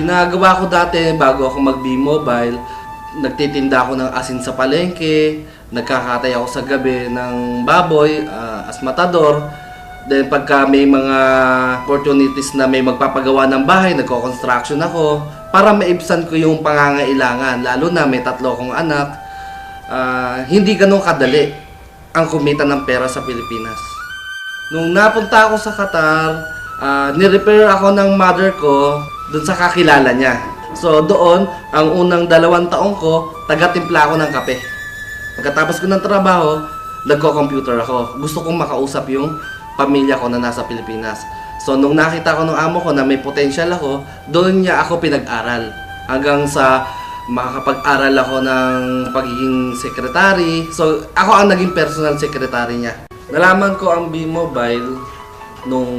ginagawa ko dati bago ako mag-B-Mobile, nagtitinda ako ng asin sa palengke, nagkakatay ako sa gabi ng baboy as matador. Then pagka may mga opportunities na may magpapagawa ng bahay, nagko-construction ako para maibsan ko yung pangangailangan. Lalo na may 3 akong anak, hindi ganun kadali ang kumita ng pera sa Pilipinas. Nung napunta ako sa Qatar, ni-repair ako ng mother ko doon sa kakilala niya. So doon, ang unang 2 taon ko, taga-timpla ako ng kape. Pagkatapos ko ng trabaho, nagko-computer ako. Gusto kong makausap yung pamilya ko na nasa Pilipinas. So nung nakita ko ng amo ko na may potential ako, doon niya ako pinag-aral. Hanggang sa makakapag-aral ako ng pagiging secretary. So ako ang naging personal secretary niya. Nalaman ko ang B-Mobile nung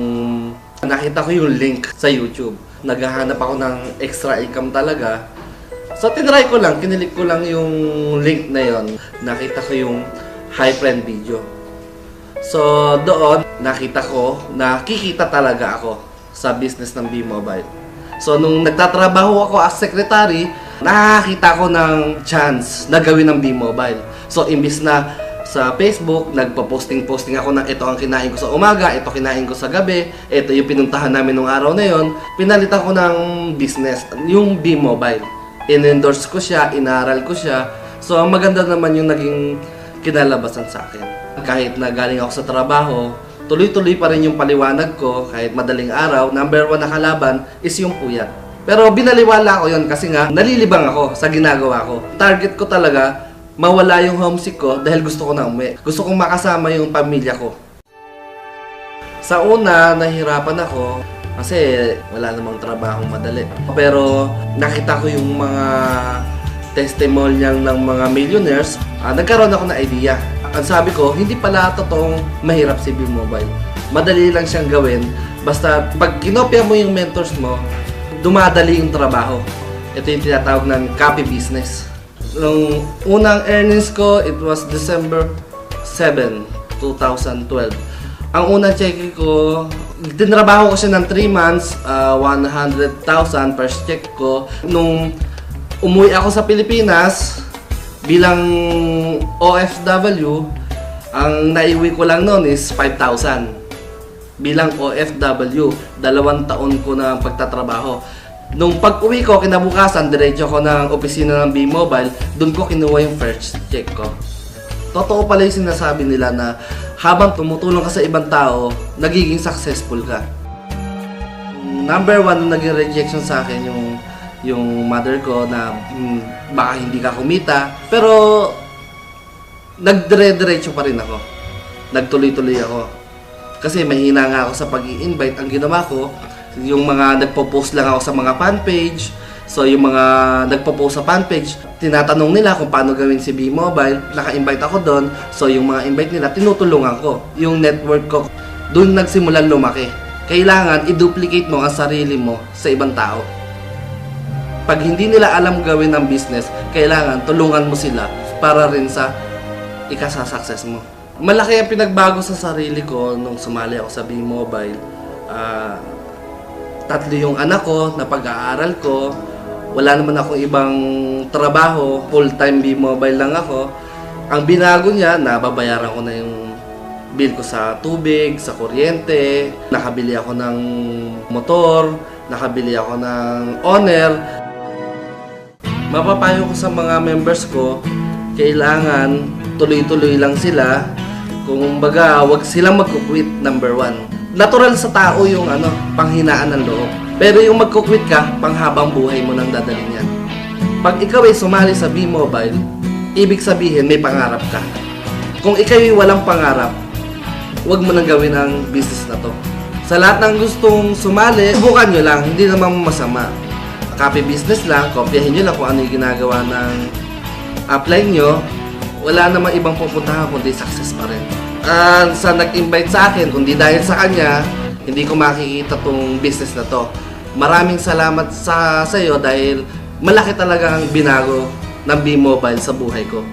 nakita ko yung link sa YouTube. Naghahanap ako ng extra income talaga. So tinry ko lang, kinilik ko lang yung link na yon. Nakita ko yung high friend video. So doon, nakita ko na kikita talaga ako sa business ng B-Mobile. So nung nagtatrabaho ako as secretary, nakakita ko ng chance na gawin ng B-Mobile. So imbis na sa Facebook, nagpa-posting ako ng ito ang kinain ko sa umaga, ito kinain ko sa gabi, ito yung pinuntahan namin nung araw na yon. Pinalitan ko ng business, yung B-Mobile. In-endorse ko siya, inaral ko siya. So maganda naman yung naging kinalabasan sa akin. Kahit na galing ako sa trabaho, tuloy-tuloy pa rin yung paliwanag ko. Kahit madaling araw, number 1 na kalaban is yung puyat. Pero binaliwala ko yon kasi nga nalilibang ako sa ginagawa ko. Target ko talaga mawala yung homesick ko dahil gusto ko na umuwi. Gusto kong makasama yung pamilya ko. Sa una, nahihirapan ako kasi wala namang trabahong madali. Pero nakita ko yung mga testimonial ng mga millionaires, nagkaroon ako ng idea. Ang sabi ko, hindi pala totoong mahirap si B-Mobile. Madali lang siyang gawin. Basta pag kinopya mo yung mentors mo, dumadali yung trabaho. Ito yung tinatawag ng copy business. Nung unang earnings ko, it was December 7, 2012. Ang unang check ko, tinrabaho ko siya ng 3 months, 100,000 per check ko. Nung umuwi ako sa Pilipinas, bilang OFW, ang naiwi ko lang noon is 5,000. Bilang OFW, 2 taon ko na pagtatrabaho. Nung pag-uwi ko, kinabukasan, diretso ko ng opisina ng B-Mobile, doon ko kinuha yung first check ko. Totoo pala yung sinasabi nila na habang tumutulong ka sa ibang tao, nagiging successful ka. Number 1 na naging rejection sa akin yung mother ko na baka hindi ka kumita. Pero nagdire-diretso pa rin ako. Nagtuloy-tuloy ako. Kasi mahina nga ako sa pag-i-invite. Ang ginawa ko, yung mga nagpo-post lang ako sa mga fan page. So yung mga nagpo-post sa fan page, tinatanong nila kung paano gawin si B-Mobile. Naka-invite ako doon. So yung mga invite nila, tinutulungan ko. Yung network ko, doon nagsimulan lumaki. Kailangan i-duplicate mo ang sarili mo sa ibang tao. Pag hindi nila alam gawin ng business, kailangan tulungan mo sila para rin sa ikasa-success mo. Malaki ang pinagbago sa sarili ko nung sumali ako sa B-Mobile. 3 yung anak ko na pag-aaral ko. Wala naman akong ibang trabaho. Full-time B-Mobile lang ako. Ang binago niya, nababayaran ko na yung bill ko sa tubig, sa kuryente. Nakabili ako ng motor. Nakabili ako ng owner. Mapapayo ko sa mga members ko, kailangan tuloy-tuloy lang sila. Kung baga, wag silang magkukwit, number 1. Natural sa tao yung panghinaan ng loob. Pero yung magkukwit ka, panghabang buhay mo nang dadalhin yan. Pag ikaw ay sumali sa B-Mobile, ibig sabihin may pangarap ka. Kung ikaw ay walang pangarap, huwag mo nang gawin ang business na to. Sa lahat ng gustong sumali, subukan nyo lang, hindi naman masama. Copy business lang, kopyahin nyo lang kung ano yung ginagawa ng apply nyo. Wala namang ibang pupuntahan kundi success pa rin. Sa nag-invite sa akin, kundi dahil sa kanya, hindi ko makikita tong business na to. Maraming salamat sa iyo dahil malaki talaga ang binago ng B-Mobile sa buhay ko.